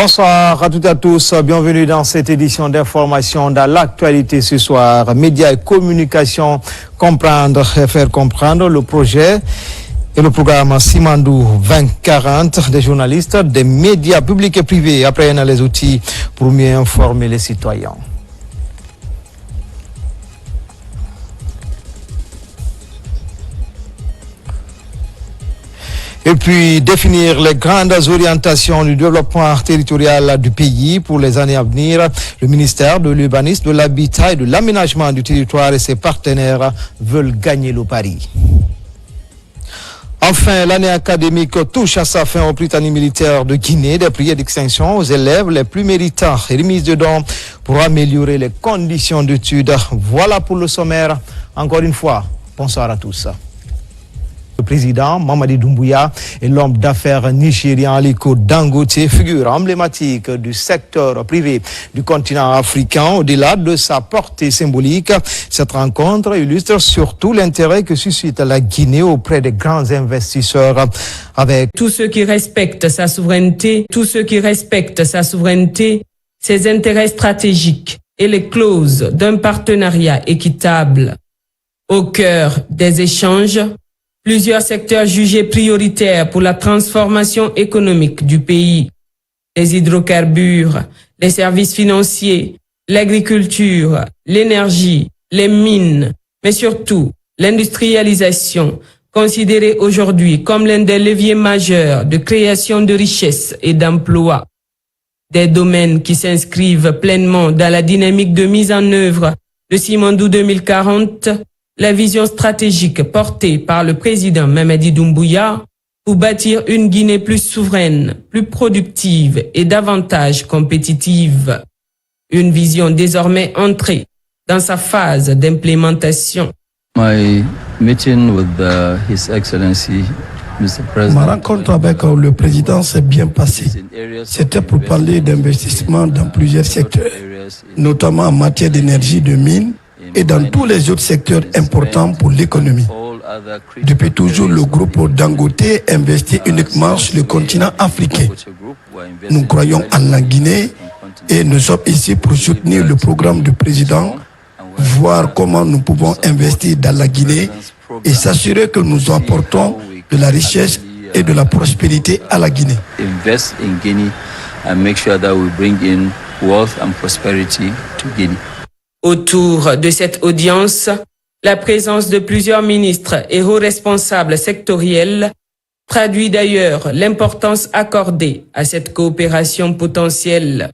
Bonsoir à toutes et à tous, bienvenue dans cette édition d'information dans l'actualité ce soir. Médias et communication, comprendre et faire comprendre le projet et le programme Simandou 2040 des journalistes, des médias publics et privés apprennent les outils pour mieux informer les citoyens. Et puis définir les grandes orientations du développement territorial du pays pour les années à venir. Le ministère de l'Urbanisme, de l'Habitat et de l'Aménagement du territoire et ses partenaires veulent gagner le pari. Enfin, l'année académique touche à sa fin au Prytanée militaire de Guinée. Des prières d'extinction aux élèves les plus méritants et remises de dons pour améliorer les conditions d'études. Voilà pour le sommaire. Encore une fois, bonsoir à tous. Le président Mamadi Doumbouya et l'homme d'affaires nigérien Aliko Dangote, figure emblématique du secteur privé du continent africain. Au-delà de sa portée symbolique, cette rencontre illustre surtout l'intérêt que suscite la Guinée auprès des grands investisseurs. Avec tous ceux qui respectent sa souveraineté, ses intérêts stratégiques et les clauses d'un partenariat équitable. Au cœur des échanges, plusieurs secteurs jugés prioritaires pour la transformation économique du pays. Les hydrocarbures, les services financiers, l'agriculture, l'énergie, les mines, mais surtout l'industrialisation, considérée aujourd'hui comme l'un des leviers majeurs de création de richesses et d'emplois. Des domaines qui s'inscrivent pleinement dans la dynamique de mise en œuvre de Simandou 2040, la vision stratégique portée par le président Mamadi Doumbouya pour bâtir une Guinée plus souveraine, plus productive et davantage compétitive. Une vision désormais entrée dans sa phase d'implémentation. My meeting with His Excellency, Mr. President. Ma rencontre avec le président s'est bien passée. C'était pour parler d'investissement dans plusieurs secteurs, notamment en matière d'énergie, de mines, et dans tous les autres secteurs importants pour l'économie. Depuis toujours, le groupe Dangote investit uniquement sur le continent africain. Nous croyons en la Guinée et nous sommes ici pour soutenir le programme du président, voir comment nous pouvons investir dans la Guinée et s'assurer que nous apportons de la richesse et de la prospérité à la Guinée. Invest in Guinea and make sure that we bring in wealth and prosperity to Guinea. Autour de cette audience, la présence de plusieurs ministres et hauts responsables sectoriels traduit d'ailleurs l'importance accordée à cette coopération potentielle.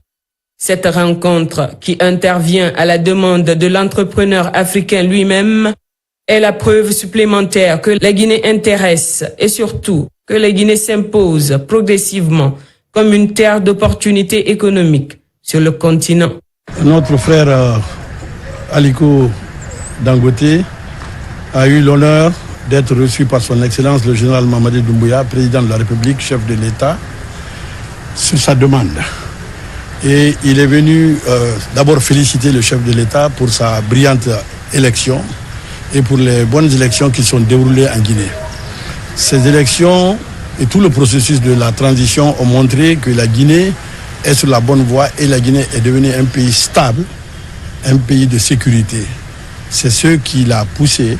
Cette rencontre, qui intervient à la demande de l'entrepreneur africain lui-même, est la preuve supplémentaire que la Guinée intéresse et surtout que la Guinée s'impose progressivement comme une terre d'opportunités économiques sur le continent. Notre frère Aliko Dangote a eu l'honneur d'être reçu par son Excellence le général Mamadi Doumbouya, président de la République, chef de l'État, sur sa demande. Et il est venu d'abord féliciter le chef de l'État pour sa brillante élection et pour les bonnes élections qui sont déroulées en Guinée. Ces élections et tout le processus de la transition ont montré que la Guinée est sur la bonne voie et la Guinée est devenue un pays stable, un pays de sécurité. C'est ce qui l'a poussé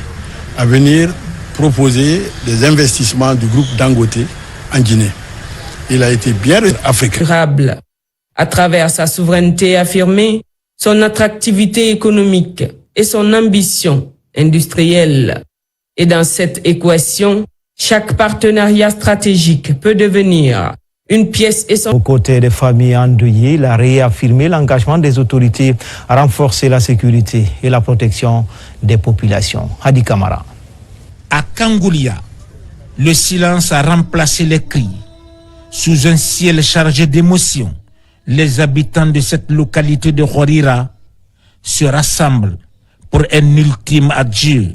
à venir proposer des investissements du groupe Dangote en Guinée. Il a été bien africain. Durable, à travers sa souveraineté affirmée, son attractivité économique et son ambition industrielle. Et dans cette équation, chaque partenariat stratégique peut devenir une pièce essentielle. Aux côtés des familles endeuillées, il a réaffirmé l'engagement des autorités à renforcer la sécurité et la protection des populations. Hadi Kamara. À Kangoulia, le silence a remplacé les cris. Sous un ciel chargé d'émotions, les habitants de cette localité de Horira se rassemblent pour un ultime adieu.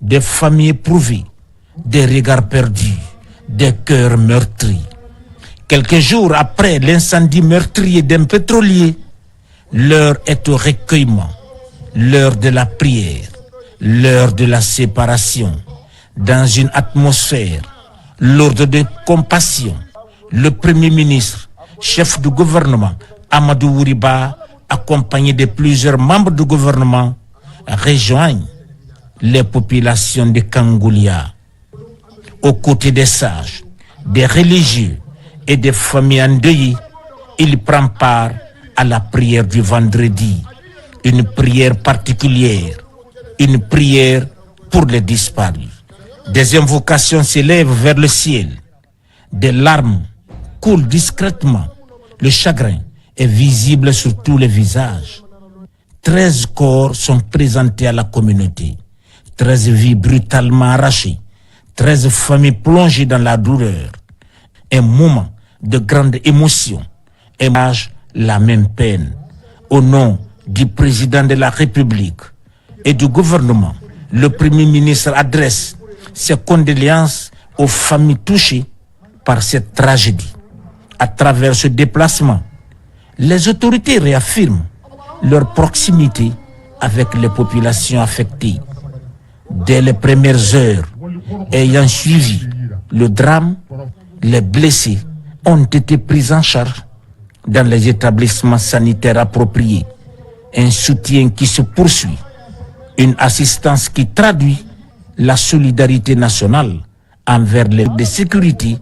Des familles éprouvées, des regards perdus, des cœurs meurtris. Quelques jours après l'incendie meurtrier d'un pétrolier, l'heure est au recueillement, l'heure de la prière, l'heure de la séparation. Dans une atmosphère lourde de compassion, le Premier ministre, chef du gouvernement, Amadou Ouriba, accompagné de plusieurs membres du gouvernement, rejoignent les populations de Kangoulia. Aux côtés des sages, des religieux et des familles endeuillées, il prend part à la prière du vendredi, une prière particulière, une prière pour les disparus. Des invocations s'élèvent vers le ciel, des larmes coulent discrètement, le chagrin est visible sur tous les visages. 13 corps sont présentés à la communauté, 13 vies brutalement arrachées, 13 familles plongées dans la douleur. Un moment de grande émotion émage la même peine. Au nom du président de la République et du gouvernement, le Premier ministre adresse ses condoléances aux familles touchées par cette tragédie. À travers ce déplacement, les autorités réaffirment leur proximité avec les populations affectées. Dès les premières heures ayant suivi le drame, les blessés ont été pris en charge dans les établissements sanitaires appropriés. Un soutien qui se poursuit, une assistance qui traduit la solidarité nationale envers les forces de sécurité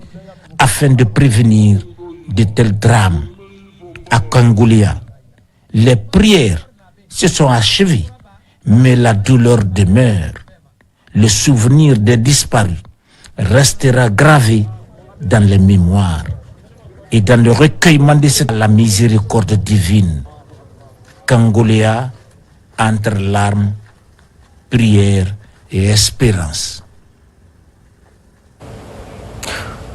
afin de prévenir de tels drames. À Kangoulia, les prières se sont achevées, mais la douleur demeure. Le souvenir des disparus restera gravé dans les mémoires et dans le recueillement de la miséricorde divine. Kangoulia, entre larmes, prières et espérance.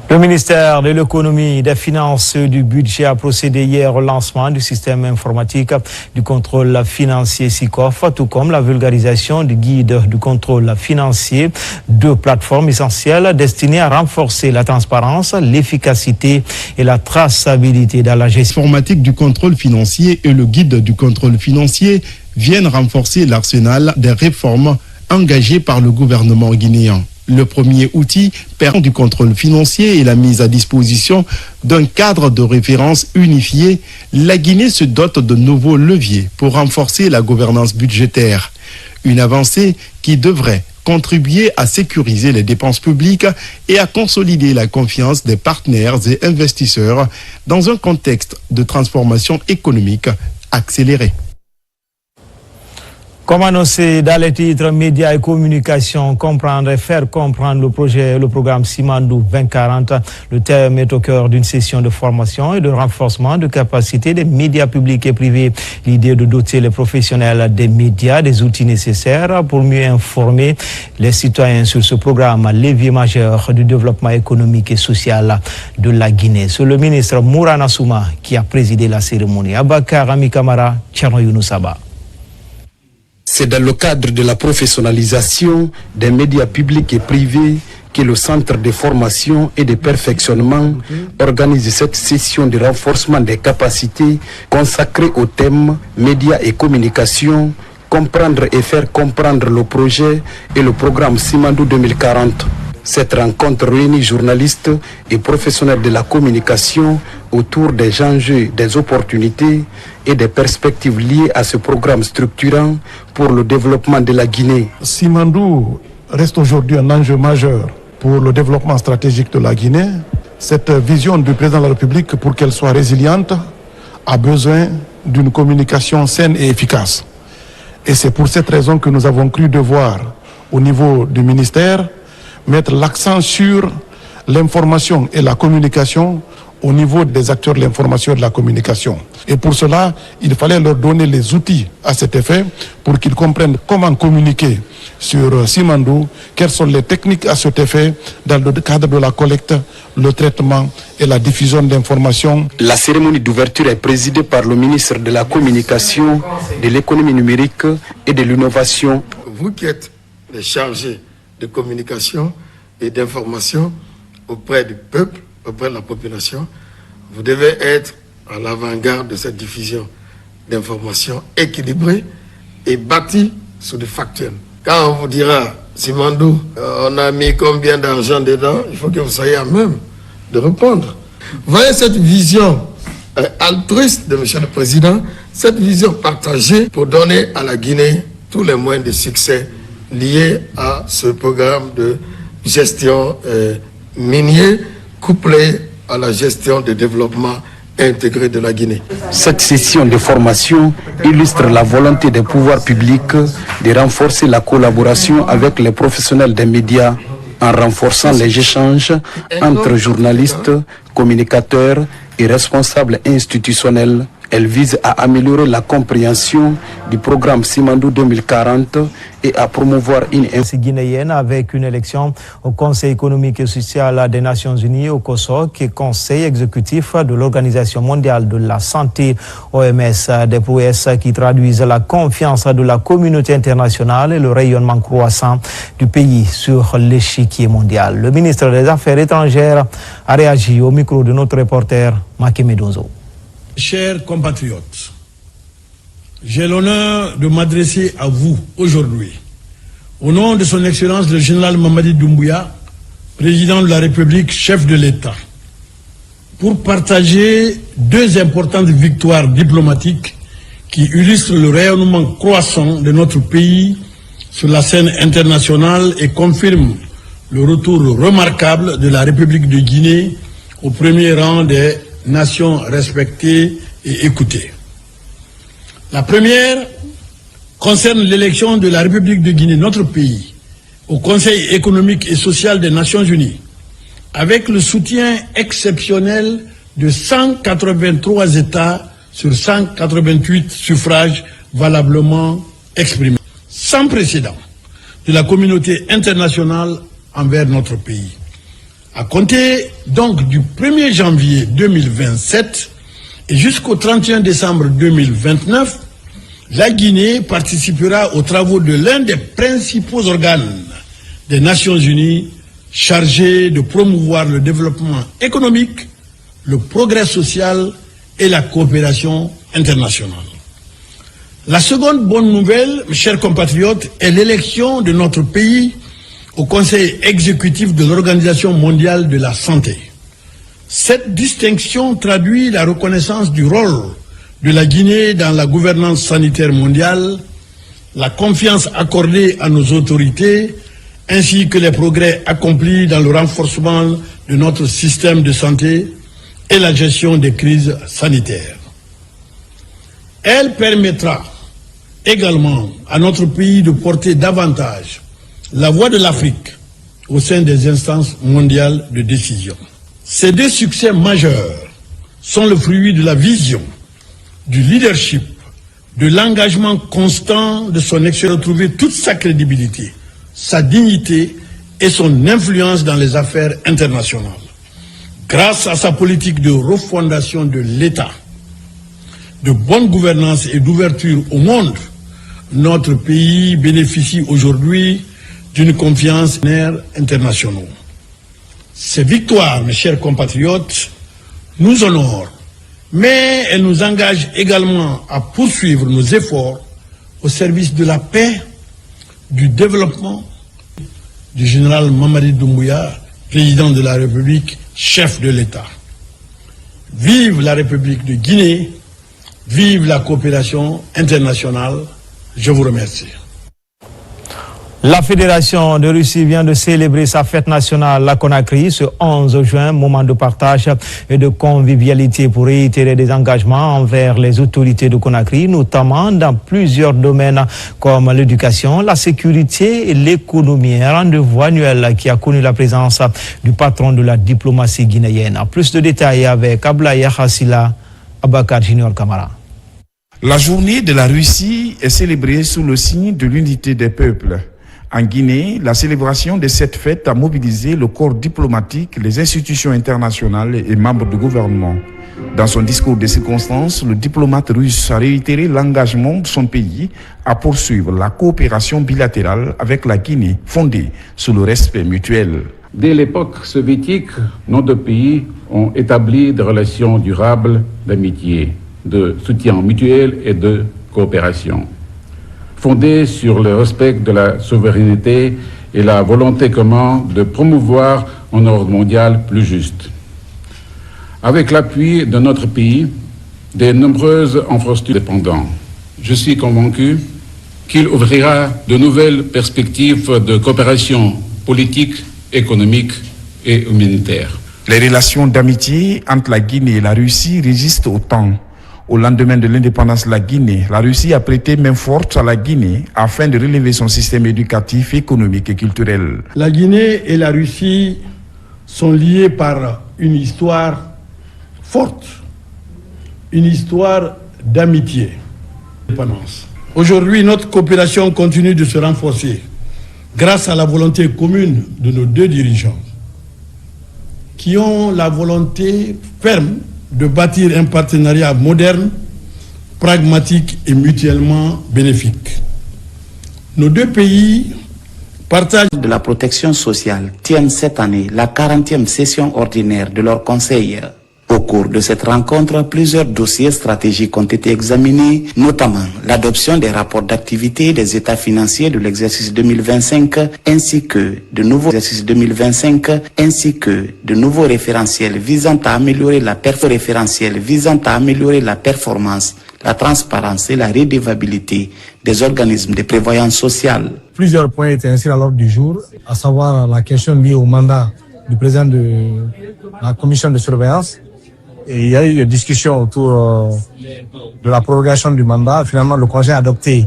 Le ministère de l'économie, des finances et du budget a procédé hier au lancement du système informatique du contrôle financier SICOF, tout comme la vulgarisation du guide du contrôle financier, deux plateformes essentielles destinées à renforcer la transparence, l'efficacité et la traçabilité dans la gestion informatique du contrôle financier et le guide du contrôle financier viennent renforcer l'arsenal des réformes engagées par le gouvernement guinéen. Le premier outil permet du contrôle financier et la mise à disposition d'un cadre de référence unifié. La Guinée se dote de nouveaux leviers pour renforcer la gouvernance budgétaire. Une avancée qui devrait contribuer à sécuriser les dépenses publiques et à consolider la confiance des partenaires et investisseurs dans un contexte de transformation économique accélérée. Comme annoncé dans les titres médias et communication, comprendre et faire comprendre le programme Simandou 2040, le thème est au cœur d'une session de formation et de renforcement de capacité des médias publics et privés. L'idée de doter les professionnels des médias des outils nécessaires pour mieux informer les citoyens sur ce programme, levier majeur du développement économique et social de la Guinée. C'est le ministre Mourana Souma qui a présidé la cérémonie. Abakar Ami Kamara, Tcherno Younoussaba. C'est dans le cadre de la professionnalisation des médias publics et privés que le Centre de formation et de perfectionnement organise cette session de renforcement des capacités consacrée au thème médias et communication, comprendre et faire comprendre le projet et le programme Simandou 2040. Cette rencontre réunit journalistes et professionnels de la communication autour des enjeux, des opportunités et des perspectives liées à ce programme structurant pour le développement de la Guinée. Simandou reste aujourd'hui un enjeu majeur pour le développement stratégique de la Guinée. Cette vision du président de la République, pour qu'elle soit résiliente, a besoin d'une communication saine et efficace. Et c'est pour cette raison que nous avons cru devoir, au niveau du ministère, mettre l'accent sur l'information et la communication au niveau des acteurs de l'information et de la communication. Et pour cela, il fallait leur donner les outils à cet effet pour qu'ils comprennent comment communiquer sur Simandou, quelles sont les techniques à cet effet dans le cadre de la collecte, le traitement et la diffusion d'informations. La cérémonie d'ouverture est présidée par le ministre de la Communication, de l'économie numérique et de l'innovation. Vous qui êtes les chargés de communication et d'information auprès du peuple, auprès de la population, vous devez être à l'avant-garde de cette diffusion d'informations équilibrée et bâtie sur des factuels. Quand on vous dira, Simandou, on a mis combien d'argent dedans, il faut que vous soyez à même de répondre. Voyez cette vision altruiste de M. le Président, cette vision partagée pour donner à la Guinée tous les moyens de succès liés à ce programme de gestion minier couplé à la gestion de développement intégré de la Guinée. Cette session de formation illustre la volonté des pouvoirs publics de renforcer la collaboration avec les professionnels des médias en renforçant les échanges entre journalistes, communicateurs et responsables institutionnels. Elle vise à améliorer la compréhension du programme Simandou 2040 et à promouvoir une guinéenne avec une élection au Conseil économique et social des Nations Unies au COSOC et Conseil exécutif de l'Organisation mondiale de la santé OMS, des prouesses qui traduisent la confiance de la communauté internationale et le rayonnement croissant du pays sur l'échiquier mondial. Le ministre des Affaires étrangères a réagi au micro de notre reporter Maké Medozo. Chers compatriotes, j'ai l'honneur de m'adresser à vous aujourd'hui, au nom de son Excellence le général Mamadi Doumbouya, président de la République, chef de l'État, pour partager deux importantes victoires diplomatiques qui illustrent le rayonnement croissant de notre pays sur la scène internationale et confirment le retour remarquable de la République de Guinée au premier rang des nations respectées et écoutées. La première concerne l'élection de la République de Guinée, notre pays, au Conseil économique et social des Nations Unies, avec le soutien exceptionnel de 183 États sur 188 suffrages valablement exprimés, sans précédent de la communauté internationale envers notre pays. À compter donc du 1er janvier 2027 et jusqu'au 31 décembre 2029, la Guinée participera aux travaux de l'un des principaux organes des Nations Unies chargés de promouvoir le développement économique, le progrès social et la coopération internationale. La seconde bonne nouvelle, mes chers compatriotes, est l'élection de notre pays au Conseil exécutif de l'Organisation mondiale de la santé. Cette distinction traduit la reconnaissance du rôle de la Guinée dans la gouvernance sanitaire mondiale, la confiance accordée à nos autorités, ainsi que les progrès accomplis dans le renforcement de notre système de santé et la gestion des crises sanitaires. Elle permettra également à notre pays de porter davantage la voix de l'Afrique au sein des instances mondiales de décision. Ces deux succès majeurs sont le fruit de la vision, du leadership, de l'engagement constant de son Excellence, retrouver toute sa crédibilité, sa dignité et son influence dans les affaires internationales. Grâce à sa politique de refondation de l'État, de bonne gouvernance et d'ouverture au monde, notre pays bénéficie aujourd'hui d'une confiance internationale. Ces victoires, mes chers compatriotes, nous honorent, mais elles nous engagent également à poursuivre nos efforts au service de la paix, du développement, du général Mamadi Doumbouya, président de la République, chef de l'État. Vive la République de Guinée, vive la coopération internationale. Je vous remercie. La Fédération de Russie vient de célébrer sa fête nationale à Conakry ce 11 juin, moment de partage et de convivialité pour réitérer des engagements envers les autorités de Conakry, notamment dans plusieurs domaines comme l'éducation, la sécurité et l'économie. Un rendez-vous annuel qui a connu la présence du patron de la diplomatie guinéenne. Plus de détails avec Ablaye Hassila, Abakar Junior Kamara. La journée de la Russie est célébrée sous le signe de l'unité des peuples. En Guinée, la célébration de cette fête a mobilisé le corps diplomatique, les institutions internationales et membres du gouvernement. Dans son discours de circonstance, le diplomate russe a réitéré l'engagement de son pays à poursuivre la coopération bilatérale avec la Guinée, fondée sur le respect mutuel. Dès l'époque soviétique, nos deux pays ont établi des relations durables d'amitié, de soutien mutuel et de coopération, fondées sur le respect de la souveraineté et la volonté commune de promouvoir un ordre mondial plus juste. Avec l'appui de notre pays, de nombreuses infrastructures dépendantes. Je suis convaincu qu'il ouvrira de nouvelles perspectives de coopération politique, économique et humanitaire. Les relations d'amitié entre la Guinée et la Russie résistent au temps. Au lendemain de l'indépendance de la Guinée, la Russie a prêté main forte à la Guinée afin de relever son système éducatif, économique et culturel. La Guinée et la Russie sont liés par une histoire forte, une histoire d'amitié. Aujourd'hui, notre coopération continue de se renforcer grâce à la volonté commune de nos deux dirigeants qui ont la volonté ferme de bâtir un partenariat moderne, pragmatique et mutuellement bénéfique. Nos deux pays partagent de la protection sociale tiennent cette année la 40e session ordinaire de leur conseil. Au cours de cette rencontre, plusieurs dossiers stratégiques ont été examinés, notamment l'adoption des rapports d'activité des états financiers de l'exercice 2025 ainsi que de nouveaux exercices 2025 ainsi que de nouveaux référentiels visant à améliorer la performance, la transparence et la redevabilité des organismes de prévoyance sociale. Plusieurs points étaient inscrits à l'ordre du jour, à savoir la question liée au mandat du président de la commission de surveillance. Et il y a eu des discussions autour de la prorogation du mandat. Finalement, le Conseil a adopté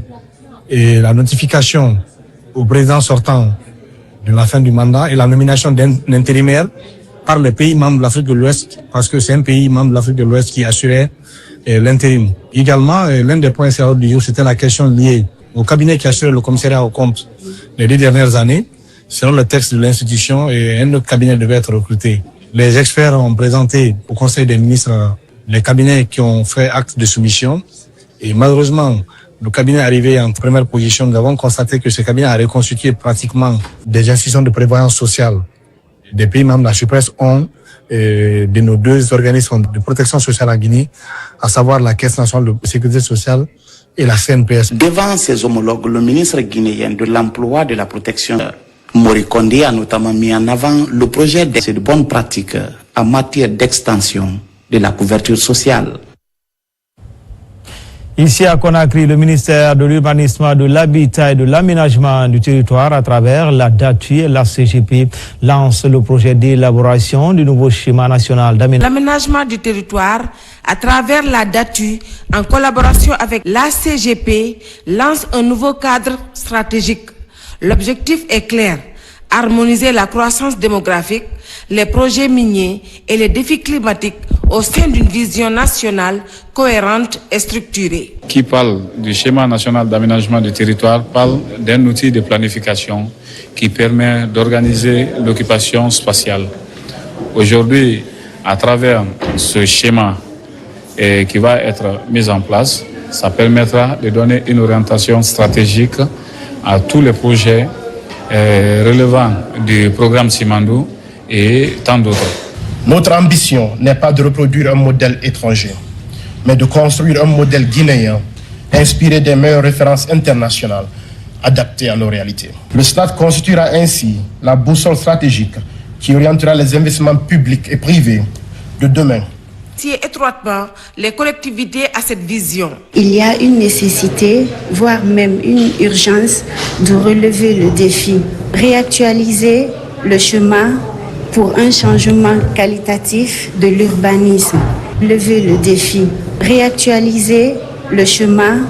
la notification au président sortant de la fin du mandat et la nomination d'un intérimaire par les pays membres de l'Afrique de l'Ouest, parce que c'est un pays membre de l'Afrique de l'Ouest qui assurait l'intérim. Également, l'un des points sur du jour, c'était la question liée au cabinet qui assurait le commissariat aux comptes les 2 dernières années. Selon le texte de l'institution, un autre cabinet devait être recruté. Les experts ont présenté au Conseil des ministres les cabinets qui ont fait acte de soumission. Et malheureusement, le cabinet arrivé en première position. Nous avons constaté que ce cabinet a reconstitué pratiquement des institutions de prévoyance sociale. Des pays membres de la SUPRES ont de nos 2 organismes de protection sociale en Guinée, à savoir la Caisse nationale de sécurité sociale et la CNPS. Devant ses homologues, le ministre guinéen de l'Emploi et de la Protection, Mori Kondé, a notamment mis en avant le projet de bonnes pratiques en matière d'extension de la couverture sociale. Ici à Conakry, le ministère de l'Urbanisme, de l'Habitat et de l'Aménagement du territoire, à travers la DATU et la CGP, lance le projet d'élaboration du nouveau schéma national d'aménagement du territoire, à travers la DATU, en collaboration avec la CGP, lance un nouveau cadre stratégique. L'objectif est clair: harmoniser la croissance démographique, les projets miniers et les défis climatiques au sein d'une vision nationale cohérente et structurée. Qui parle du schéma national d'aménagement du territoire parle d'un outil de planification qui permet d'organiser l'occupation spatiale. Aujourd'hui, à travers ce schéma qui va être mis en place, ça permettra de donner une orientation stratégique à tous les projets relevant du programme Simandou et tant d'autres. Notre ambition n'est pas de reproduire un modèle étranger, mais de construire un modèle guinéen inspiré des meilleures références internationales adaptées à nos réalités. Le SNAT constituera ainsi la boussole stratégique qui orientera les investissements publics et privés de demain. Étroitement les collectivités à cette vision. Il y a une nécessité, voire même une urgence, de relever le défi, réactualiser le chemin pour un changement qualitatif de l'urbanisme. Lever le défi, réactualiser le chemin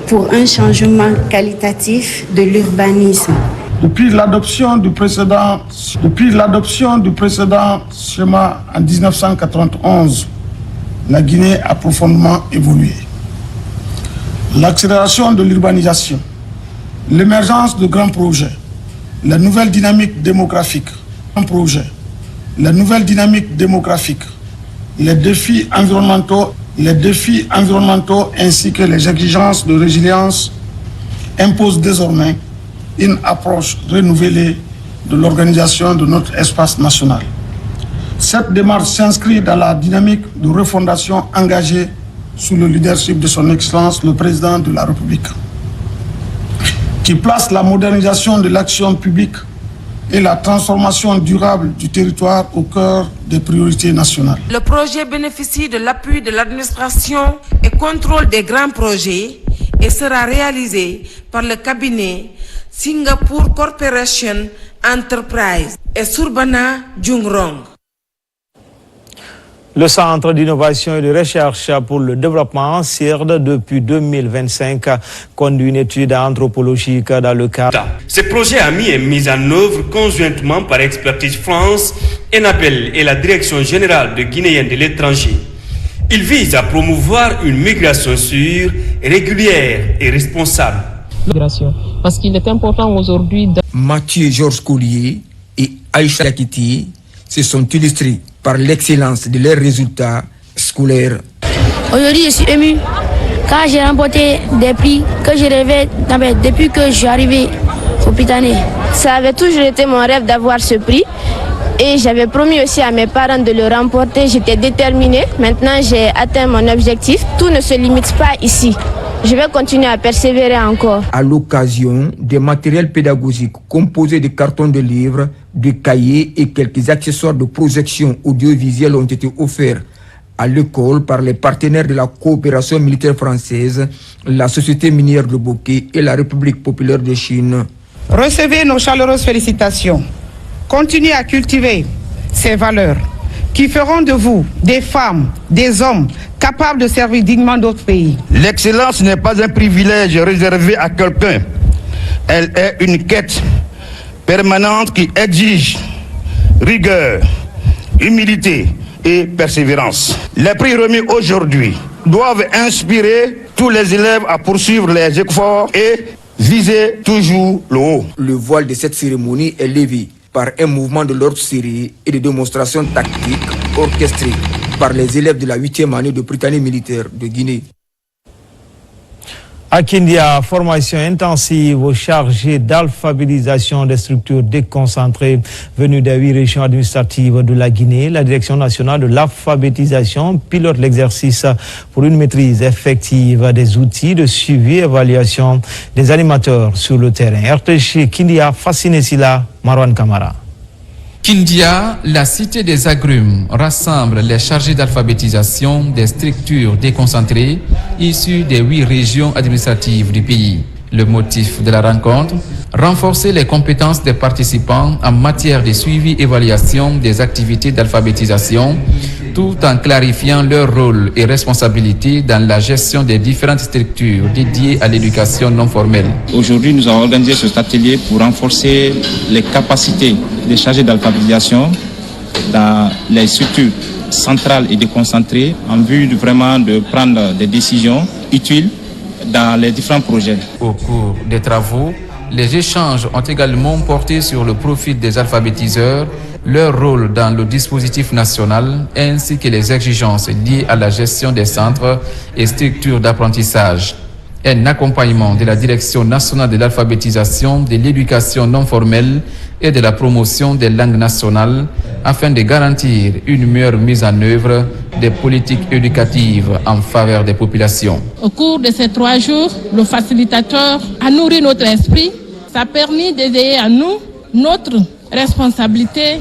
pour un changement qualitatif de l'urbanisme. Depuis l'adoption du précédent schéma en 1991, la Guinée a profondément évolué. L'accélération de l'urbanisation, l'émergence de grands projets, la nouvelle dynamique démographique, les défis environnementaux ainsi que les exigences de résilience imposent désormais une approche renouvelée de l'organisation de notre espace national. Cette démarche s'inscrit dans la dynamique de refondation engagée sous le leadership de son Excellence, le Président de la République, qui place la modernisation de l'action publique et la transformation durable du territoire au cœur des priorités nationales. Le projet bénéficie de l'appui de l'administration et contrôle des grands projets et sera réalisé par le cabinet Singapore Corporation Enterprise et Surbana Jungrong. Le Centre d'innovation et de recherche pour le développement, CIRD, depuis 2025, conduit une étude anthropologique dans le cadre. Ce projet a mis en œuvre conjointement par Expertise France, ENAPEL et la Direction générale de Guinéens de l'étranger. Il vise à promouvoir une migration sûre, régulière et responsable. Parce qu'il est important aujourd'hui. Mathieu Georges Collier et Aïcha Yakiti se sont illustrés par l'excellence de leurs résultats scolaires. Aujourd'hui, je suis ému car j'ai remporté des prix que je rêvais depuis que je suis arrivé au Prytanée. Ça avait toujours été mon rêve d'avoir ce prix et j'avais promis aussi à mes parents de le remporter. J'étais déterminée. Maintenant, j'ai atteint mon objectif. Tout ne se limite pas ici. Je vais continuer à persévérer encore. À l'occasion, des matériels pédagogiques composés de cartons de livres, de cahiers et quelques accessoires de projection audiovisuelle ont été offerts à l'école par les partenaires de la coopération militaire française, la Société minière de Bokeh et la République populaire de Chine. Recevez nos chaleureuses félicitations. Continuez à cultiver ces valeurs qui feront de vous des femmes, des hommes capables de servir dignement d'autres pays. L'excellence n'est pas un privilège réservé à quelqu'un. Elle est une quête permanente qui exige rigueur, humilité et persévérance. Les prix remis aujourd'hui doivent inspirer tous les élèves à poursuivre les efforts et viser toujours le haut. Le voile de cette cérémonie est levé par un mouvement de l'ordre serré et de démonstrations tactiques orchestrées par les élèves de la 8e année de Prytanée militaire de Guinée. À Kindia, formation intensive aux chargés d'alphabétisation des structures déconcentrées venues des 8 régions administratives de la Guinée. La Direction nationale de l'alphabétisation pilote l'exercice pour une maîtrise effective des outils de suivi et évaluation des animateurs sur le terrain. RTC Kindia, Fasciné Sila, Marwan Kamara. Kindia, la cité des agrumes, rassemble les chargés d'alphabétisation des structures déconcentrées issues des 8 régions administratives du pays. Le motif de la rencontre, renforcer les compétences des participants en matière de suivi et évaluation des activités d'alphabétisation, tout en clarifiant leur rôle et responsabilité dans la gestion des différentes structures dédiées à l'éducation non formelle. Aujourd'hui, nous avons organisé cet atelier pour renforcer les capacités des chargés d'alphabétisation dans les structures centrales et déconcentrées en vue vraiment de prendre des décisions utiles dans les différents projets. Au cours des travaux, les échanges ont également porté sur le profil des alphabétiseurs, leur rôle dans le dispositif national ainsi que les exigences liées à la gestion des centres et structures d'apprentissage. Un accompagnement de la Direction nationale de l'alphabétisation, de l'éducation non formelle et de la promotion des langues nationales afin de garantir une meilleure mise en œuvre des politiques éducatives en faveur des populations. Au cours de ces 3 jours, le facilitateur a nourri notre esprit. Ça a permis d'éveiller à nous notre responsabilité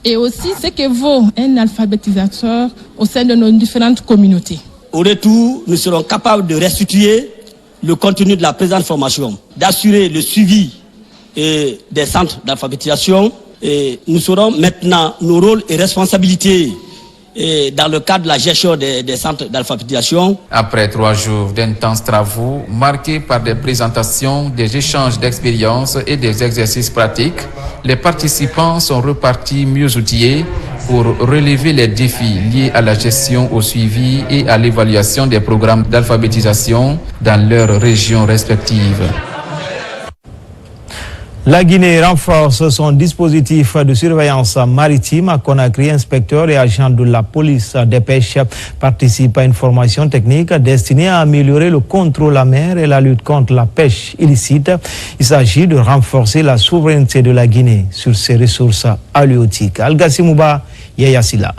et aussi ce que vaut un alphabétisateur au sein de nos différentes communautés. Au retour, nous serons capables de restituer le contenu de la présente formation, d'assurer le suivi des centres d'alphabétisation. Et nous saurons maintenant nos rôles et responsabilités dans le cadre de la gestion des centres d'alphabétisation. Après 3 jours d'intenses travaux, marqués par des présentations, des échanges d'expériences et des exercices pratiques, les participants sont repartis mieux outillés pour relever les défis liés à la gestion, au suivi et à l'évaluation des programmes d'alphabétisation dans leurs régions respectives. La Guinée renforce son dispositif de surveillance maritime à Conakry. Inspecteurs et agents de la police des pêches participent à une formation technique destinée à améliorer le contrôle à mer et la lutte contre la pêche illicite. Il s'agit de renforcer la souveraineté de la Guinée sur ses ressources halieutiques. Algassi Mouba, Yaya Sila.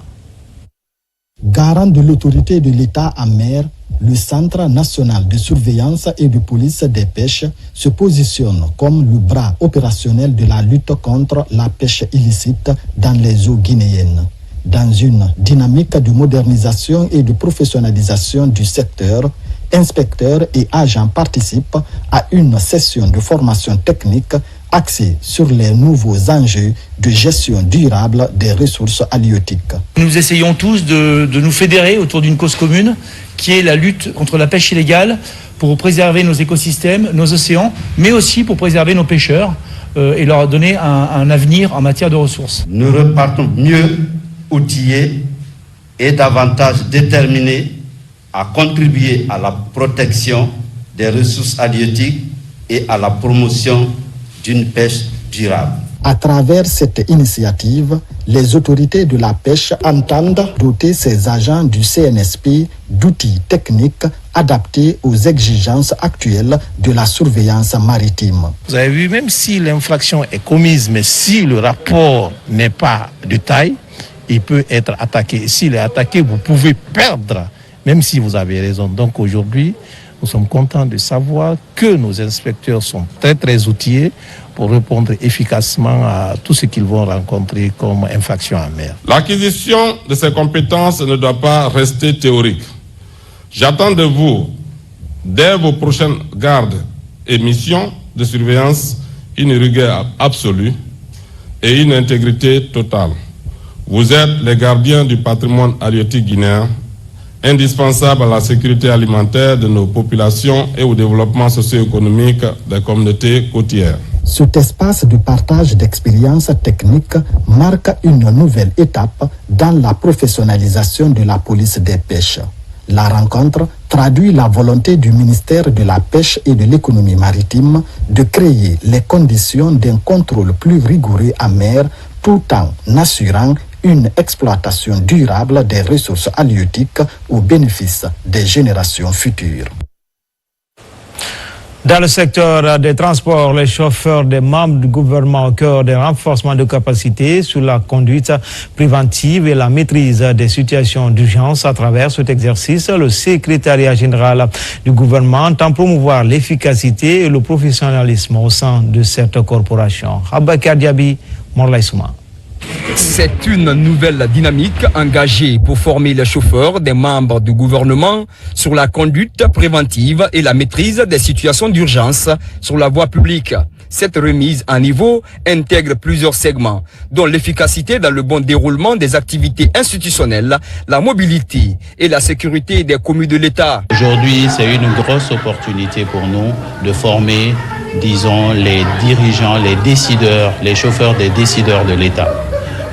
Garant de l'autorité de l'État en mer, le Centre national de surveillance et de police des pêches se positionne comme le bras opérationnel de la lutte contre la pêche illicite dans les eaux guinéennes. Dans une dynamique de modernisation et de professionnalisation du secteur, inspecteurs et agents participent à une session de formation technique axée sur les nouveaux enjeux de gestion durable des ressources halieutiques. Nous essayons tous de nous fédérer autour d'une cause commune qui est la lutte contre la pêche illégale pour préserver nos écosystèmes, nos océans, mais aussi pour préserver nos pêcheurs et leur donner un avenir en matière de ressources. Nous repartons mieux outillés et davantage déterminés à contribuer à la protection des ressources halieutiques et à la promotion d'une pêche durable. À travers cette initiative, les autorités de la pêche entendent doter ces agents du CNSP d'outils techniques adaptés aux exigences actuelles de la surveillance maritime. Vous avez vu, même si l'infraction est commise, mais si le rapport n'est pas de taille, il peut être attaqué. S'il est attaqué, vous pouvez perdre, même si vous avez raison. Donc aujourd'hui, nous sommes contents de savoir que nos inspecteurs sont très très outillés pour répondre efficacement à tout ce qu'ils vont rencontrer comme infraction en mer. L'acquisition de ces compétences ne doit pas rester théorique. J'attends de vous, dès vos prochaines gardes et missions de surveillance, une rigueur absolue et une intégrité totale. Vous êtes les gardiens du patrimoine halieutique guinéen, indispensable à la sécurité alimentaire de nos populations et au développement socio-économique des communautés côtières. Cet espace de partage d'expériences techniques marque une nouvelle étape dans la professionnalisation de la police des pêches. La rencontre traduit la volonté du ministère de la Pêche et de l'économie maritime de créer les conditions d'un contrôle plus rigoureux en mer tout en assurant une exploitation durable des ressources halieutiques au bénéfice des générations futures. Dans le secteur des transports, les chauffeurs des membres du gouvernement au cœur des renforcements de capacité sur la conduite préventive et la maîtrise des situations d'urgence. À travers cet exercice, le secrétariat général du gouvernement entend promouvoir l'efficacité et le professionnalisme au sein de cette corporation. Abakar Diaby, Morlaï Souma. C'est une nouvelle dynamique engagée pour former les chauffeurs des membres du gouvernement sur la conduite préventive et la maîtrise des situations d'urgence sur la voie publique. Cette remise à niveau intègre plusieurs segments, dont l'efficacité dans le bon déroulement des activités institutionnelles, la mobilité et la sécurité des communes de l'État. Aujourd'hui, c'est une grosse opportunité pour nous de former, disons, les dirigeants, les décideurs, les chauffeurs des décideurs de l'État.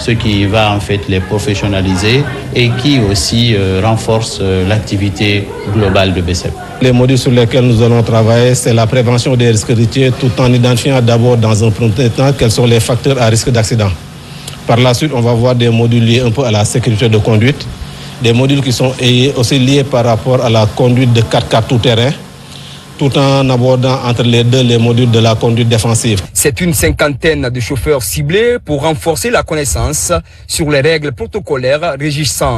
Ce qui va en fait les professionnaliser et qui aussi renforce l'activité globale de BCEP. Les modules sur lesquels nous allons travailler, c'est la prévention des risques routiers tout en identifiant d'abord dans un premier temps quels sont les facteurs à risque d'accident. Par la suite, on va voir des modules liés un peu à la sécurité de conduite, des modules qui sont aussi liés par rapport à la conduite de 4x4 tout-terrain, tout en abordant entre les deux les modules de la conduite défensive. C'est une cinquantaine de chauffeurs ciblés pour renforcer la connaissance sur les règles protocolaires régissant